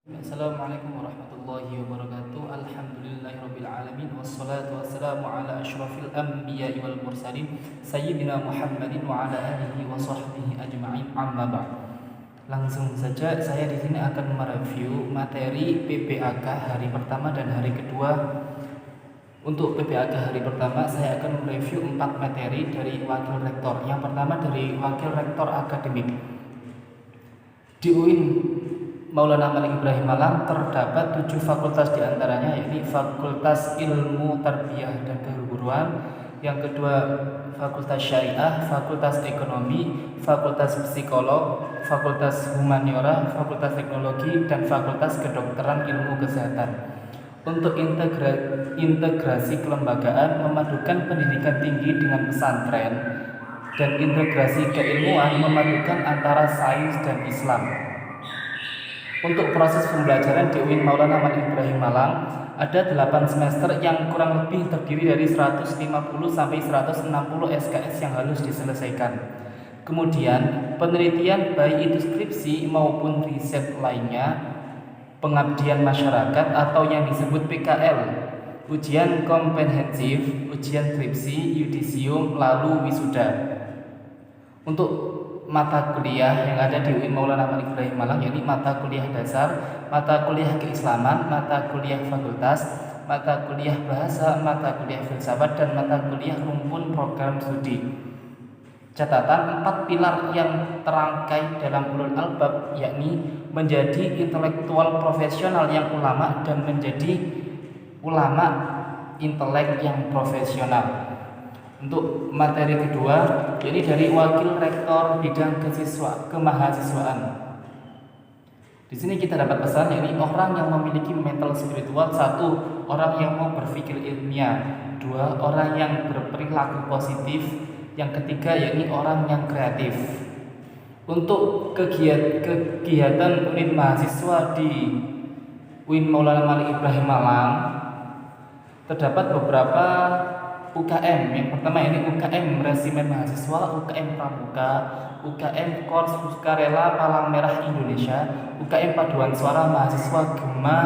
Assalamualaikum warahmatullahi wabarakatuh. Alhamdulillahirabbil alamin wassalatu wassalamu ala asyrafil anbiya'i wal mursalin sayyidina Muhammadin wa ala alihi wa sahbihi ajma'in. Amma ba'd. Langsung saja saya di sini akan mereview materi PPAK hari pertama dan hari kedua. Untuk PPAK hari pertama saya akan mereview 4 materi dari wakil rektor. Yang pertama dari wakil rektor akademik. Di UIN Maulana Malik Ibrahim Malang terdapat 7 fakultas diantaranya, yakni Fakultas Ilmu Tarbiyah dan Keguruan, yang kedua Fakultas Syariah, Fakultas Ekonomi, Fakultas Psikolog, Fakultas Humaniora, Fakultas Teknologi, dan Fakultas Kedokteran Ilmu Kesehatan. Untuk integrasi kelembagaan memadukan pendidikan tinggi dengan pesantren, dan integrasi keilmuan memadukan antara sains dan Islam. Untuk proses pembelajaran di UIN Maulana Malik Ibrahim Malang ada 8 semester yang kurang lebih terdiri dari 150 sampai 160 SKS yang harus diselesaikan. Kemudian penelitian baik itu skripsi maupun riset lainnya, pengabdian masyarakat atau yang disebut PKL, ujian komprehensif, ujian skripsi, yudisium, lalu wisuda. Untuk mata kuliah yang ada di UIN Maulana Malik Ibrahim Malang, yakni mata kuliah dasar, mata kuliah keislaman, mata kuliah fakultas, mata kuliah bahasa, mata kuliah filsafat, dan mata kuliah rumpun program studi. Catatan 4 pilar yang terangkai dalam ulul albab, yakni menjadi intelektual profesional yang ulama dan menjadi ulama intelek yang profesional. Untuk materi kedua, ini dari wakil rektor bidang kemahasiswaan. Di sini kita dapat pesan, yakni orang yang memiliki mental spiritual. 1. Orang yang mau berpikir ilmiah. 2. Orang yang berperilaku positif. Yang ketiga, yakni orang yang kreatif. Untuk kegiatan unit mahasiswa di UIN Maulana Malik Ibrahim Malang terdapat beberapa UKM. Yang pertama ini UKM Resimen Mahasiswa, UKM Pramuka, UKM Kors Sukarela Palang Merah Indonesia, UKM Paduan Suara Mahasiswa Gema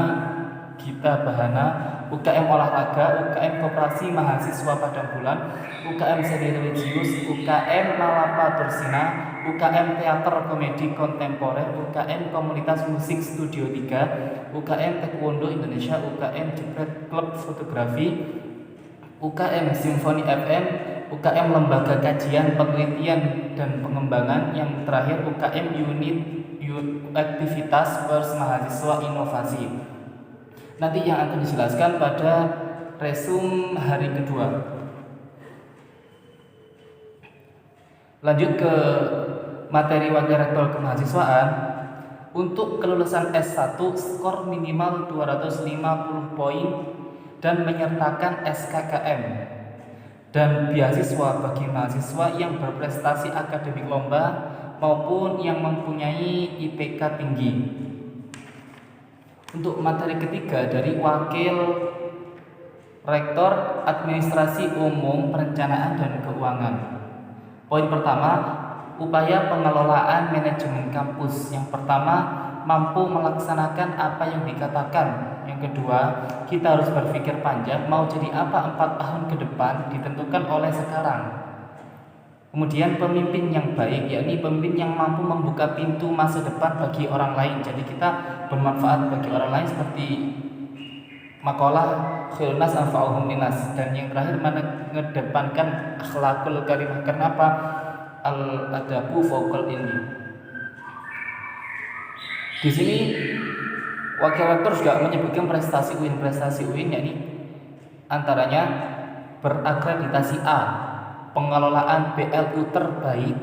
Gita Bahana, UKM Olahraga, UKM Koperasi Mahasiswa Padang Bulan, UKM Seni Religius, UKM Malapa Tursina, UKM Teater Komedi Kontemporer, UKM Komunitas Musik Studio 3, UKM Taekwondo Indonesia, UKM Jepret Klub Fotografi, UKM Simfoni FM, UKM Lembaga Kajian, Penelitian, dan Pengembangan, yang terakhir UKM Unit Aktivitas Pers Mahasiswa Inovasi. Nanti yang akan dijelaskan pada resum hari kedua. Lanjut ke materi wakil rektor kemahasiswaan. Untuk kelulusan S1 skor minimal 250 poin dan menyertakan SKKM dan beasiswa bagi mahasiswa yang berprestasi akademik lomba maupun yang mempunyai IPK tinggi. Untuk materi ketiga dari wakil rektor administrasi umum, perencanaan, dan keuangan. Poin pertama, upaya pengelolaan manajemen kampus. Yang pertama, mampu melaksanakan apa yang dikatakan. Yang kedua, kita harus berpikir panjang, mau jadi apa 4 tahun ke depan ditentukan oleh sekarang. Kemudian pemimpin yang baik, yakni pemimpin yang mampu membuka pintu masa depan bagi orang lain. Jadi kita bermanfaat bagi orang lain, seperti makalah khairun nas anfa'uhum linnas. Dan yang terakhir, mengedepankan akhlakul karimah. Kenapa? Al-adabu fawqal ilmi. Di sini wakil rektor juga menyebutkan prestasi UIN, yakni antaranya berakreditasi A, pengelolaan BLU terbaik,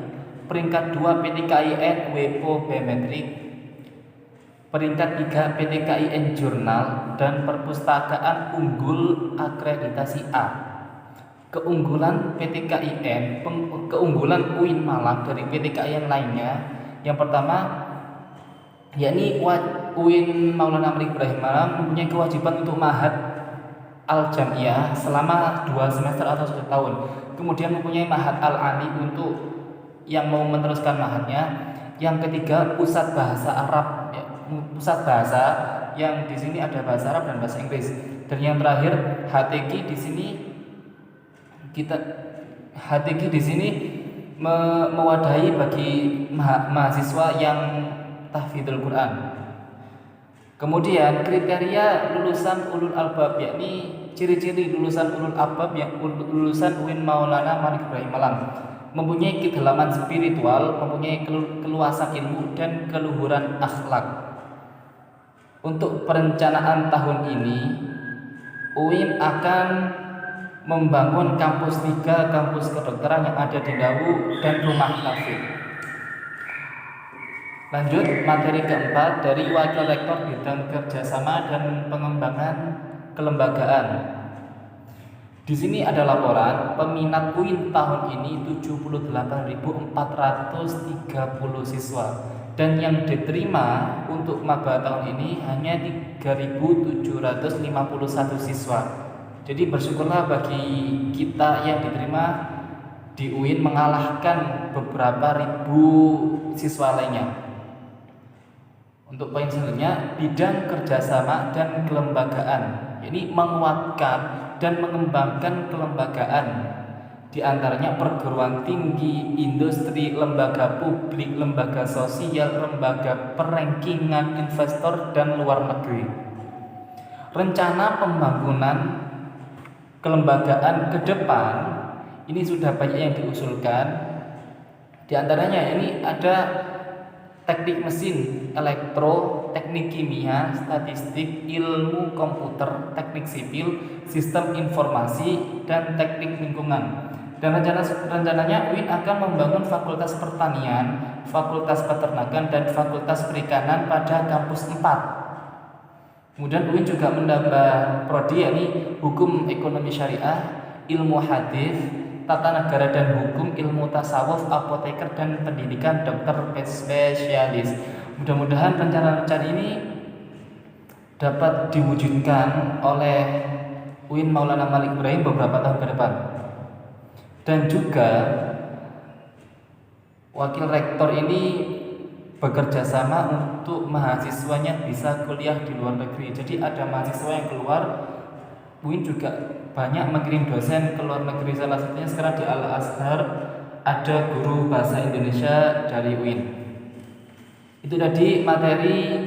peringkat 2 PTKIN WPO Biometrik, peringkat 3 PTKIN Jurnal, dan perpustakaan unggul akreditasi A. Keunggulan PTKIN, keunggulan UIN Malang dari PTKIN lainnya, yang pertama yakni UIN Maulana Malik Ibrahim Malang mempunyai kewajiban untuk ma'had al-jamiyah selama 2 semester atau 1 tahun. Kemudian mempunyai ma'had al-ali untuk yang mau meneruskan ma'hadnya. Yang ketiga, pusat bahasa Arab pusat bahasa yang di sini ada bahasa Arab dan bahasa Inggris. Dan yang terakhir HTQ di sini HTQ di sini mewadahi bagi mahasiswa yang tahfidzul Quran. Kemudian kriteria lulusan ulul albab, yakni ciri-ciri lulusan ulul albab yang lulusan UIN Maulana Malik Ibrahim Malang: mempunyai kedalaman spiritual, mempunyai keluasan ilmu dan keluhuran akhlak. Untuk perencanaan tahun ini, UIN akan membangun kampus 3 kampus kedokteran yang ada di Dawu dan rumah kafe. Lanjut, materi keempat dari Wakil Rektor Bidang Kerjasama dan Pengembangan Kelembagaan. Di sini ada laporan peminat UIN tahun ini 78.430 siswa, dan yang diterima untuk maba tahun ini hanya 3.751 siswa. Jadi bersyukurlah bagi kita yang diterima di UIN mengalahkan beberapa ribu siswa lainnya. Untuk poin selanjutnya, bidang kerjasama dan kelembagaan, ini menguatkan dan mengembangkan kelembagaan, di antaranya perguruan tinggi, industri, lembaga publik, lembaga sosial, lembaga perankingan investor dan luar negeri. Rencana pembangunan kelembagaan ke depan ini sudah banyak yang diusulkan. Di antaranya ini ada teknik mesin, elektro, teknik kimia, statistik, ilmu komputer, teknik sipil, sistem informasi, dan teknik lingkungan. Dan rencananya UIN akan membangun fakultas pertanian, fakultas peternakan, dan fakultas perikanan pada kampus 4. Kemudian UIN juga menambah prodi, yakni hukum ekonomi syariah, ilmu hadis, tata negara dan hukum, ilmu tasawuf, apoteker, dan pendidikan dokter spesialis. Mudah-mudahan rencana-rencana ini dapat diwujudkan oleh UIN Maulana Malik Ibrahim beberapa tahun ke depan. Dan juga wakil rektor ini bekerja sama untuk mahasiswanya bisa kuliah di luar negeri. Jadi ada mahasiswa yang keluar, UIN juga banyak mengirim dosen ke luar negeri. Salah satunya sekarang di Al-Azhar ada guru bahasa Indonesia dari UIN. Itu tadi materi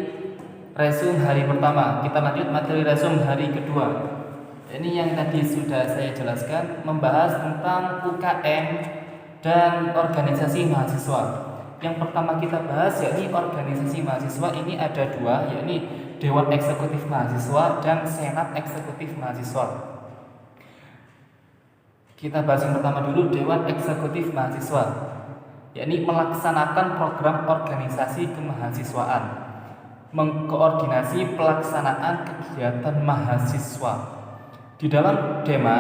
resum hari pertama. Kita lanjut materi resum hari kedua. Ini yang tadi sudah saya jelaskan, membahas tentang UKM dan organisasi mahasiswa. Yang pertama kita bahas yakni organisasi mahasiswa. Ini ada 2, yakni Dewan Eksekutif Mahasiswa dan Senat Eksekutif Mahasiswa. Kita bahas yang pertama dulu, Dewan Eksekutif Mahasiswa, yakni melaksanakan program organisasi kemahasiswaan, mengkoordinasi pelaksanaan kegiatan mahasiswa. Di dalam DEMA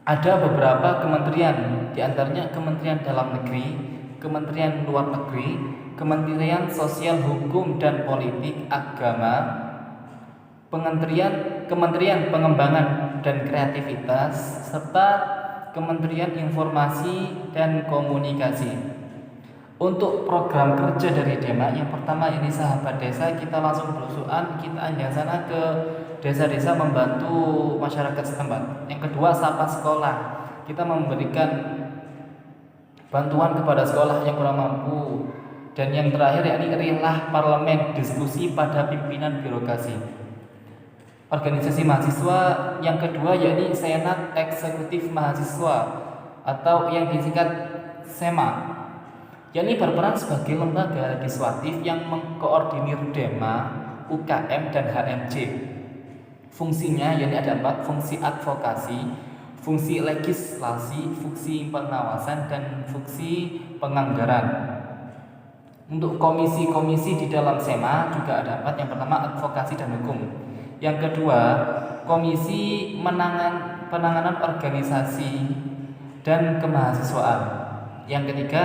ada beberapa kementerian, di antaranya Kementerian Dalam Negeri, Kementerian Luar Negeri, Kementerian Sosial, Hukum dan Politik, Agama, Kementerian Pengembangan dan Kreativitas, serta Kementerian Informasi dan Komunikasi. Untuk program kerja dari DEMA, yang pertama ini Sahabat Desa, kita langsung belusuan, kita ajak sana ke desa-desa membantu masyarakat setempat. Yang kedua Sapa Sekolah, kita memberikan bantuan kepada sekolah yang kurang mampu. Dan yang terakhir yakni Rilah Parlemen, diskusi pada pimpinan birokrasi. Organisasi mahasiswa yang kedua yakni Senat Eksekutif Mahasiswa atau yang disingkat SEMA, yakni berperan sebagai lembaga legislatif yang mengkoordinir DEMA, UKM, dan HMJ. Fungsinya yakni ada 4, fungsi advokasi, fungsi legislasi, fungsi pengawasan, dan fungsi penganggaran. Untuk komisi-komisi di dalam SEMA juga ada 4. Yang pertama advokasi dan hukum. Yang kedua komisi penanganan organisasi dan kemahasiswaan. Yang ketiga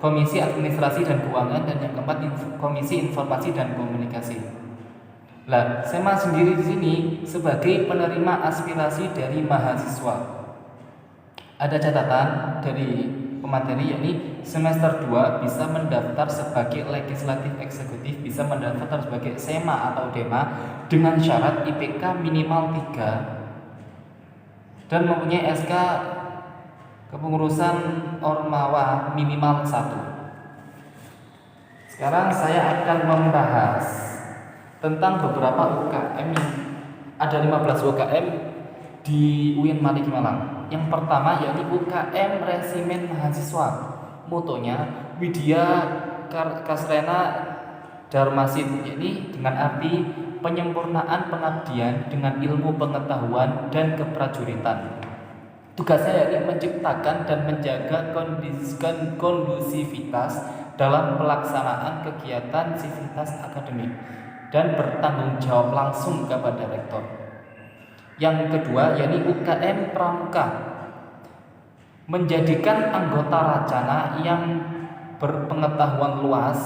komisi administrasi dan keuangan, dan yang keempat komisi informasi dan komunikasi. Lah, SEMA sendiri di sini sebagai penerima aspirasi dari mahasiswa. Ada catatan dari pemateri, yakni semester 2 bisa mendaftar sebagai legislatif eksekutif, bisa mendaftar sebagai SEMA atau DEMA dengan syarat IPK minimal 3 dan mempunyai SK kepengurusan Ormawa minimal 1. Sekarang saya akan membahas tentang beberapa UKM yang ada 15 UKM di UIN Maliki Malang. Yang pertama yakni UKM Resimen Mahasiswa. Motonya Widya Kasrena Darmasid, yakni dengan arti penyempurnaan pengabdian dengan ilmu pengetahuan dan keprajuritan. Tugasnya yakni menciptakan dan menjaga kondusivitas dalam pelaksanaan kegiatan sivitas akademik dan bertanggung jawab langsung kepada rektor. Yang kedua yakni UKM Pramuka, menjadikan anggota Racana yang berpengetahuan luas,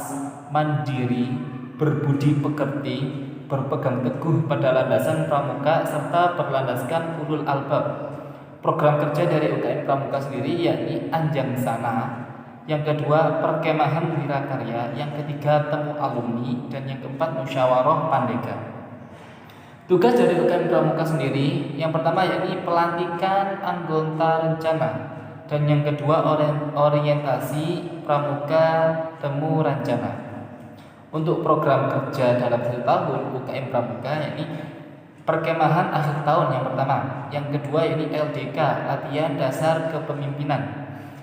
mandiri, berbudi pekerti, berpegang teguh pada landasan pramuka serta berlandaskan ulul albab. Program kerja dari UKM Pramuka sendiri yakni Anjang Sana. Yang kedua perkemahan wirakarya, yang ketiga temu alumni, dan yang keempat musyawarah pandega. Tugas dari UKM Pramuka sendiri yang pertama yakni pelantikan anggota rencana, dan yang kedua orientasi pramuka temu rencana. Untuk program kerja dalam 1 tahun UKM Pramuka yakni perkemahan akhir tahun yang pertama, yang kedua yakni LDK latihan dasar kepemimpinan,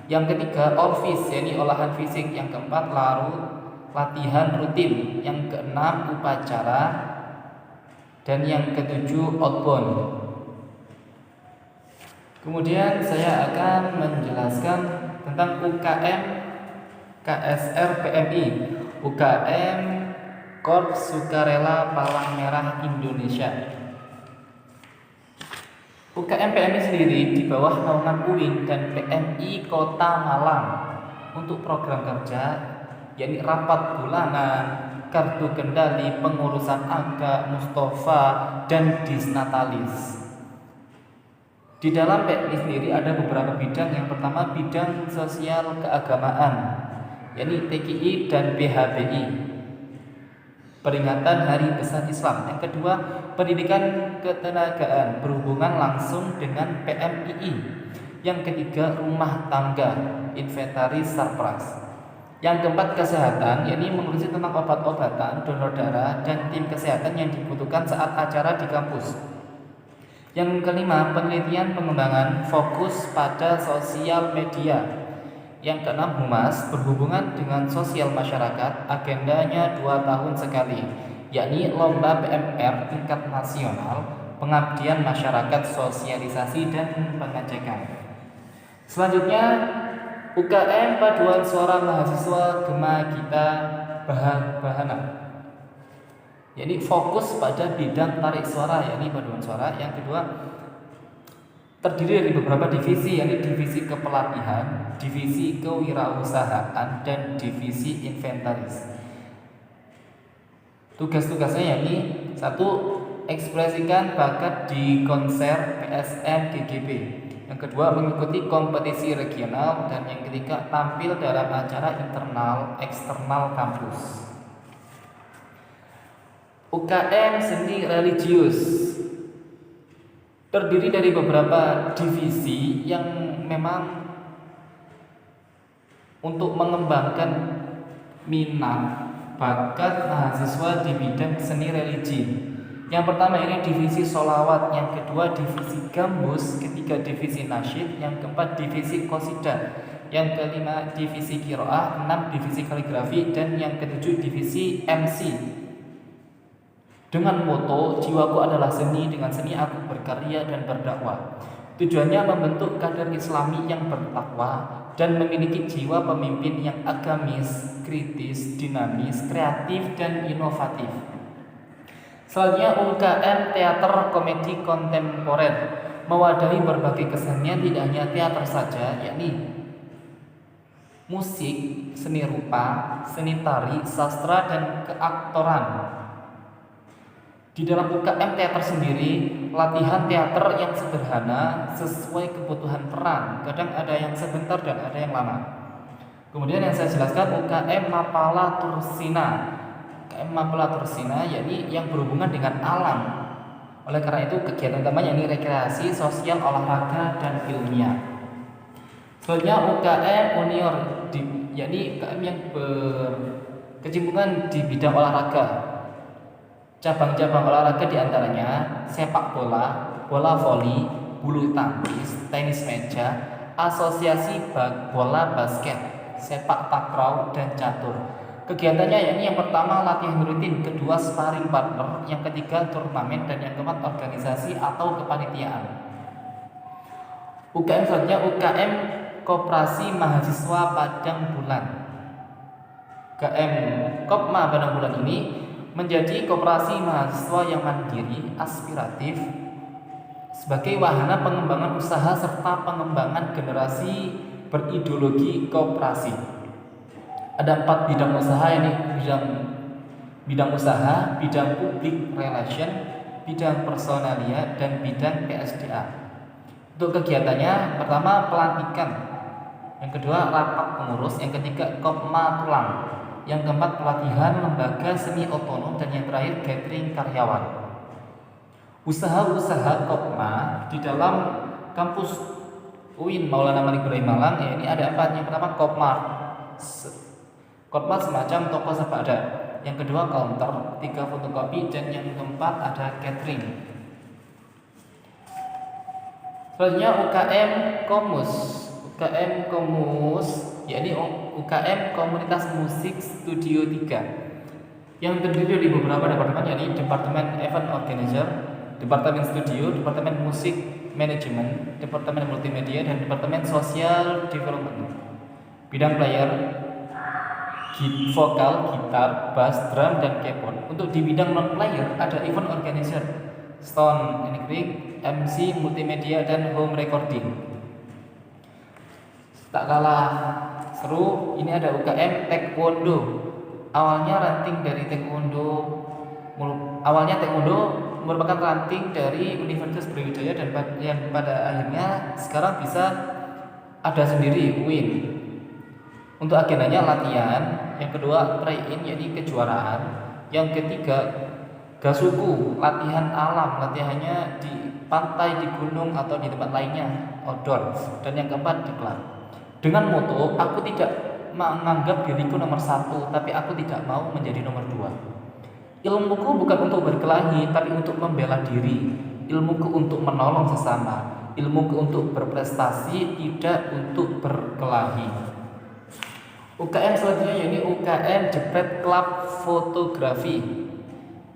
yang ketiga OLFIS yakni olahan fisik, yang keempat latihan rutin, yang keenam upacara, dan yang ketujuh outbound. Kemudian saya akan menjelaskan tentang UKM KSR PMI, UKM Korps Sukarela Palang Merah Indonesia. UKM PMI sendiri di bawah naungan UIN dan PMI Kota Malang. Untuk program kerja yakni rapat bulanan, kartu kendali, pengurusan angka, mustofa, dan disnatalis. Di dalam PMI sendiri ada beberapa bidang. Yang pertama bidang sosial keagamaan, yakni TKI dan BHBI, peringatan Hari Besar Islam. Yang kedua pendidikan ketenagaan berhubungan langsung dengan PMII. Yang ketiga rumah tangga, inventaris sarpras. Yang keempat kesehatan, yakni mengurusi tentang obat-obatan, donor darah, dan tim kesehatan yang dibutuhkan saat acara di kampus. Yang kelima penelitian pengembangan, fokus pada sosial media. Yang keenam humas, berhubungan dengan sosial masyarakat, agendanya 2 tahun sekali, yakni lomba PMR tingkat nasional, pengabdian masyarakat, sosialisasi, dan pengecekan. Selanjutnya UKM Paduan Suara Mahasiswa Gema Gita Bahana, yakni fokus pada bidang tarik suara, yakni paduan suara. Yang kedua terdiri dari beberapa divisi, yakni divisi kepelatihan, divisi kewirausahaan, dan divisi inventaris. Tugas-tugasnya yakni 1. Ekspresikan bakat di konser PSM GGB. Yang kedua mengikuti kompetisi regional, dan yang ketiga tampil dalam acara internal eksternal kampus. UKM Seni Religius terdiri dari beberapa divisi yang memang untuk mengembangkan minat bakat mahasiswa di bidang seni religi. Yang pertama ini divisi solawat, yang kedua divisi gambus, ketiga divisi nasyid, yang keempat divisi qasidah, yang kelima divisi qiraah, 6 divisi kaligrafi, dan yang ketujuh divisi MC. Dengan moto jiwaku adalah seni, dengan seni aku berkarya dan berdakwah. Tujuannya membentuk kader Islami yang bertakwa dan memiliki jiwa pemimpin yang agamis, kritis, dinamis, kreatif, dan inovatif. Selanjutnya UKM Teater Komedi Kontemporer, mewadahi berbagai kesenian, tidak hanya teater saja, yakni musik, seni rupa, seni tari, sastra, dan keaktoran. Di dalam UKM teater sendiri, latihan teater yang sederhana sesuai kebutuhan peran. Kadang ada yang sebentar dan ada yang lama. Kemudian yang saya jelaskan UKM Mapala Tursina. UKM Mapala Tursina yakni yang berhubungan dengan alam. Oleh karena itu kegiatan utamanya ini rekreasi, sosial, olahraga, dan ilmiah. Selanjutnya UKM Unior, yakni UKM yang berkecimpungan di bidang olahraga. Cabang-cabang olahraga diantaranya sepak bola, bola voli, bulu tangkis, tenis meja, asosiasi bola basket, sepak takraw, dan catur. Kegiatannya yakni yang pertama latihan rutin, kedua sparring partner, yang ketiga turnamen, dan yang keempat organisasi atau kepanitiaan. UKM selanjutnya UKM Koperasi Mahasiswa Padang Bulan. UKM Kopma Padang Bulan ini menjadi koperasi mahasiswa yang mandiri, aspiratif, sebagai wahana pengembangan usaha serta pengembangan generasi berideologi koperasi. Ada 4 bidang usaha, yakni bidang usaha, bidang public relation, bidang personalia, dan bidang PSDA. Untuk kegiatannya, pertama pelantikan, yang kedua rapat pengurus, yang ketiga kopma tulang, yang keempat pelatihan lembaga semi otonom, dan yang terakhir gathering karyawan. Usaha-usaha kopma di dalam kampus UIN Maulana Malik Ibrahim Malang, ya, ini ada 4. Yang pertama kopmar, semacam toko sepada. Yang kedua counter, 3 fotokopi, dan yang keempat ada catering. Selanjutnya UKM Komus. UKM Komus yakni UKM Komunitas Musik Studio 3 yang terdiri dari beberapa departemen, yakni Departemen Event Organizer, Departemen Studio, Departemen Musik Manajemen, Departemen Multimedia, dan Departemen Social Development. Bidang player, vokal, gitar, bass, drum, dan keyboard. Untuk di bidang non player ada event organizer, sound engineering, MC, multimedia, dan home recording. Tak kalah seru, ini ada UKM Taekwondo. Awalnya taekwondo merupakan ranting dari Universitas Brawijaya, dan yang pada akhirnya sekarang bisa ada sendiri UIN. Untuk agendanya latihan, yang kedua try-in yakni kejuaraan, yang ketiga gasuku, latihan alam, latihannya di pantai, di gunung, atau di tempat lainnya, outdoor, dan yang keempat diklat. Dengan moto, aku tidak menganggap diriku nomor 1, tapi aku tidak mau menjadi nomor 2. Ilmuku bukan untuk berkelahi, tapi untuk membela diri. Ilmuku untuk menolong sesama. Ilmuku untuk berprestasi, tidak untuk berkelahi. UKM selanjutnya yakni UKM Jepret Club Fotografi.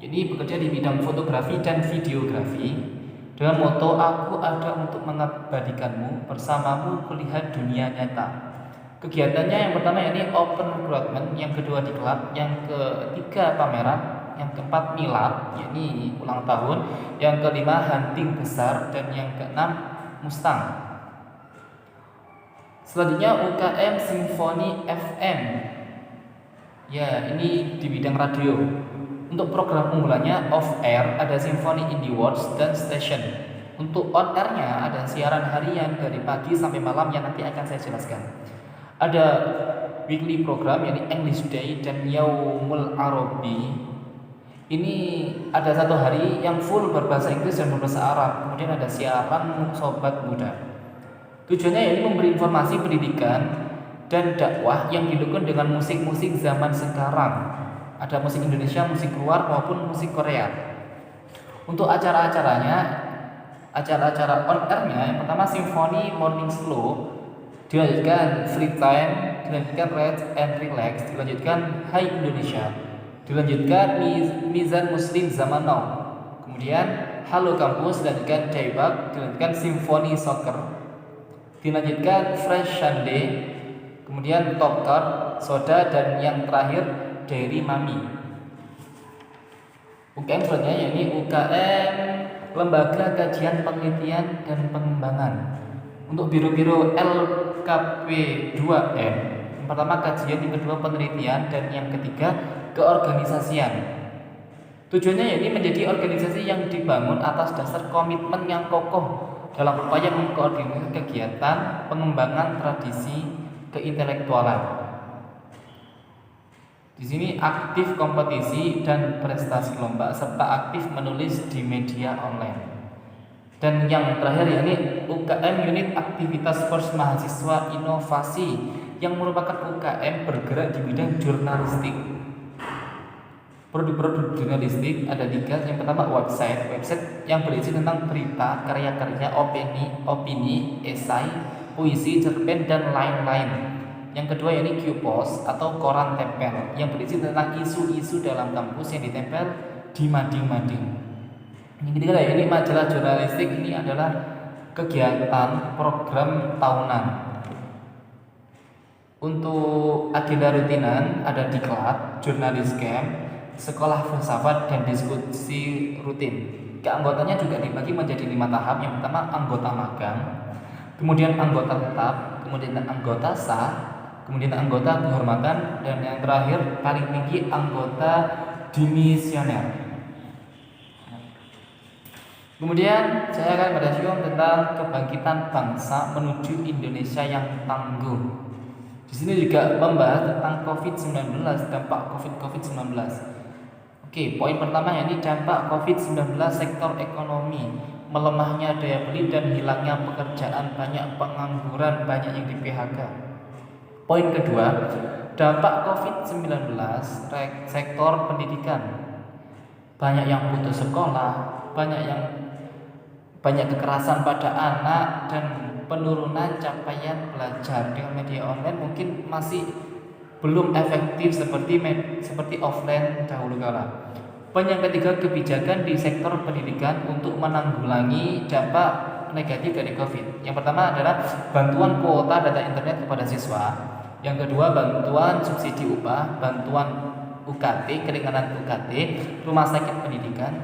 Ini bekerja di bidang fotografi dan videografi dengan moto aku ada untuk mengabadikanmu, bersamamu kulihat dunia nyata. Kegiatannya yang pertama yakni open recruitment, yang kedua diklat, yang ketiga pameran, yang keempat milad yakni ulang tahun, yang kelima hunting besar, dan yang keenam mustang. Selanjutnya UKM Simfoni FM. Ya, ini di bidang radio. Untuk program unggulannya off air ada Symphony Indie Words dan Station. Untuk on airnya ada siaran harian dari pagi sampai malam yang nanti akan saya jelaskan. Ada weekly program yakni English Day dan Yaumul Arabi. Ini ada 1 hari yang full berbahasa Inggris dan berbahasa Arab. Kemudian ada siaran Sobat Muda. Tujuannya yakni memberi informasi pendidikan dan dakwah yang didukung dengan musik-musik zaman sekarang. Ada musik Indonesia, musik luar, maupun musik Korea. Untuk acara-acara on airnya, yang pertama Symphony Morning Slow, dilanjutkan Free Time, dilanjutkan Red and Relax, dilanjutkan Hai Indonesia, dilanjutkan Mizan Muslim Zaman Now, kemudian Halo Kampus, dilanjutkan Daybak, dilanjutkan Symphony Soccer, dilanjutkan Fresh Sunday, kemudian Top Card, Soda, dan yang terakhir Dairy Mami. UKM selanjutnya yakni UKM Lembaga Kajian Penelitian dan Pengembangan. Untuk biro-biro LKP2M, yang pertama kajian, yang kedua penelitian, dan yang ketiga keorganisasian. Tujuannya yakni menjadi organisasi yang dibangun atas dasar komitmen yang kokoh dalam upaya mengkoordinir kegiatan pengembangan tradisi keintelektualan. Di sini aktif kompetisi dan prestasi lomba serta aktif menulis di media online. Dan yang terakhir yakni UKM unit aktivitas pers mahasiswa inovasi yang merupakan UKM bergerak di bidang jurnalistik. Produk-produk jurnalistik ada 3. Yang pertama website yang berisi tentang berita, karya-karya, opini, esai, puisi, cerpen dan lain-lain. Yang kedua yakni Q-Post atau koran tempel yang berisi tentang isu-isu dalam kampus yang ditempel di mading-mading. Yang ketiga ini majalah jurnalistik, ini adalah kegiatan program tahunan. Untuk agenda rutinan ada diklat, jurnalis camp, sekolah filsafat dan diskusi rutin. Keanggotaannya juga dibagi menjadi 5 tahap. Yang pertama anggota magang, kemudian anggota tetap, kemudian anggota sah, kemudian anggota kehormatan, dan yang terakhir paling tinggi anggota dimisioner. Kemudian saya akan mereview tentang kebangkitan bangsa menuju Indonesia yang tangguh. Di sini juga membahas tentang COVID-19, dampak COVID-19. Oke, poin pertama yakni dampak COVID-19 sektor ekonomi, melemahnya daya beli dan hilangnya pekerjaan, banyak pengangguran, banyak yang di PHK. Poin kedua, dampak COVID-19 sektor pendidikan, banyak yang putus sekolah, banyak kekerasan pada anak, dan penurunan capaian belajar dengan media online mungkin masih belum efektif seperti offline dahulu kala. Poin yang ketiga, kebijakan di sektor pendidikan untuk menanggulangi dampak negatif dari COVID. Yang pertama adalah bantuan kuota data internet kepada siswa. Yang kedua, bantuan subsidi upah, bantuan UKT, keringanan UKT, rumah sakit pendidikan,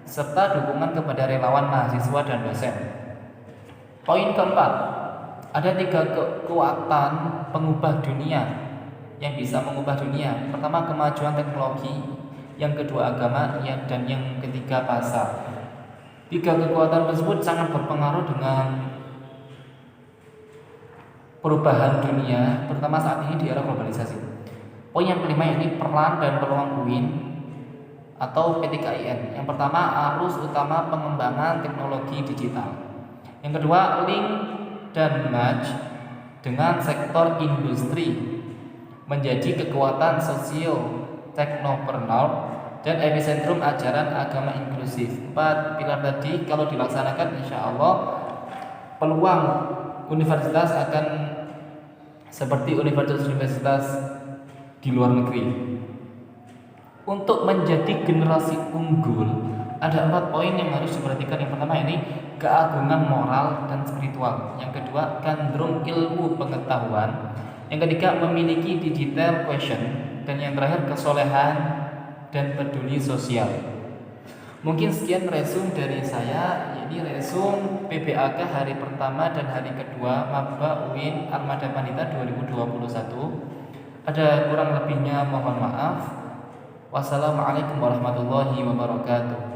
serta dukungan kepada relawan mahasiswa dan dosen. Poin keempat, ada 3 kekuatan pengubah dunia yang bisa mengubah dunia. Pertama, kemajuan teknologi, yang kedua agama, dan yang ketiga pasar. 3 kekuatan tersebut sangat berpengaruh dengan perubahan dunia, terutama saat ini di era globalisasi. Poin yang kelima ini peran dan peluang UIN atau PTKIN. Yang pertama, arus utama pengembangan teknologi digital. Yang kedua, link dan match dengan sektor industri menjadi kekuatan sosio teknopreneur dan epicentrum ajaran agama inklusif. 4 pilar tadi kalau dilaksanakan, insya Allah peluang universitas akan seperti universitas-universitas di luar negeri. Untuk menjadi generasi unggul, ada 4 poin yang harus diperhatikan. Yang pertama ini keagungan moral dan spiritual. Yang kedua, gandrung ilmu pengetahuan. Yang ketiga, memiliki digital quotient. Dan yang terakhir, kesolehan dan peduli sosial. Mungkin sekian resume dari saya. Ini resume PBAK hari pertama dan hari kedua Maba UIN Armada Pandita 2021. Ada kurang lebihnya mohon maaf. Wassalamualaikum warahmatullahi wabarakatuh.